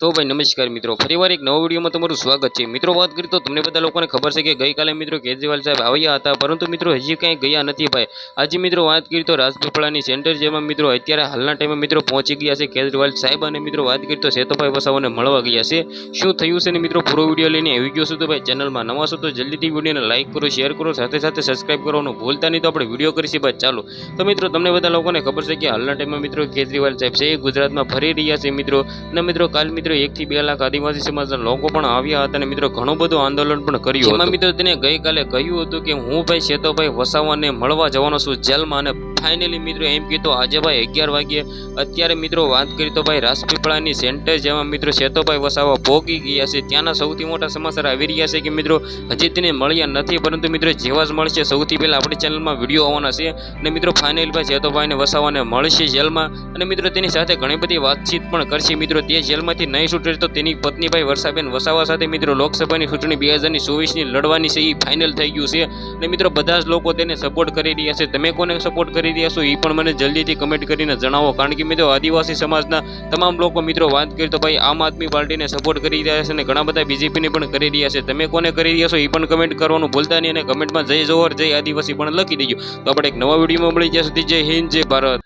तो भाई नमस्कार मित्रों फरीवार एक नवा विडियो में तमारुं स्वागत है। मित्रों बात करीए तो तमने बधा लोकोने खबर छे के गई काले मित्रों केजरीवाल साहेब आव्या हता, परंतु मित्रों हजी कई गया नथी भाई। आज मित्रों बात करीए तो રાજપીપળાની सेंटर जेमां मित्रों अत्यारे हालना टाइमे मित्रों पहोंची गया छे केजरीवाल साहेब અને मित्रों बात करीए तो सेतोभाई वसावाने મળવા ગયા છે। શું થયું છે ને मित्रों પૂરો વિડિયો લઈને આવી ગયો છું। તો ભાઈ ચેનલમાં નવા છો તો જલ્દીથી વિડિયોને લાઈક કરો, શેર કરો, સાથે સાથે સબસ્ક્રાઇબ કરવાનું ભૂલતા નહીં। તો આપણે વિડિયો કરીશું ભાઈ ચાલો। તો मित्रों તમને બધા લોકોને ખબર છે કે હાલના ટાઈમે मित्रों केजरीवाल साहेब છે ગુજરાતમાં ફરી રહ્યા છે मित्रों। અને मित्रों काल मित्रों 1 થી 2 लाख आदिवासी समाजना लोको पण आव्या हता अने मित्रों घणुं बधुं आंदोलन पण कर्युं हतुं। मित्रों तेने गई काले कह्युं हतुं के हूँ भाई सेतोभाई वसावाने मळवा जवानो छुं जेलमां। अने फाइनली मित्रों एम कीधुं આજે भाई 11 वागे अत्यारे मित्रों बात करीए तो भाई રાજપીપળાની सेंटर जेमां मित्रों सेतोभाई वसावा भोगी गया छे। त्याना सौथी मोटा समाचार आवी रह्या छे के मित्रों हजी तेने मळ्या नथी, परंतु मित्रों जेवा ज मळशे सौथी पहेला आपणी चेनलमां विडियो आववाना छे। अने मित्रों फाइनली भाई सेतोभाईने वसावाने मळशे जेलमां अने मित्रों तेनी साथे घणी बधी वातचीत पण करशे। मित्रों ते जेलमांथी नहीं छूटे तो तेनी पत्नी भाई वर्षाबेन वसावा साथे मित्रों लोकसभानी चूंटणी 2024 ની લડવાની છે ઈ फाइनल થઈ ગયું છે। અને मित्रों બધા જ લોકો તેને સપોર્ટ કરી રહ્યા છે। તમે કોને સપોર્ટ કરી રહ્યા છો ઈ પણ મને જલ્દીથી કમેન્ટ કરીને જણાવો, કારણ કે मित्रों आदिवासी समाजना તમામ લોકો मित्रों વાત કરીએ તો ભાઈ આમ આદમી પાર્ટીને સપોર્ટ કરી રહ્યા છે અને ઘણા બધા બીજેપીને પણ કરી રહ્યા છે। તમે કોને કરી રહ્યા છો ઈ પણ કમેન્ટ કરવાનું ભૂલતા નહીં અને કમેન્ટમાં જય જોહર જય આદિવાસી પણ લખી દેજો। તો આપણે એક નવા વિડીયોમાં મળી જ્યાં સુધી જય હિન્દ જય ભારત।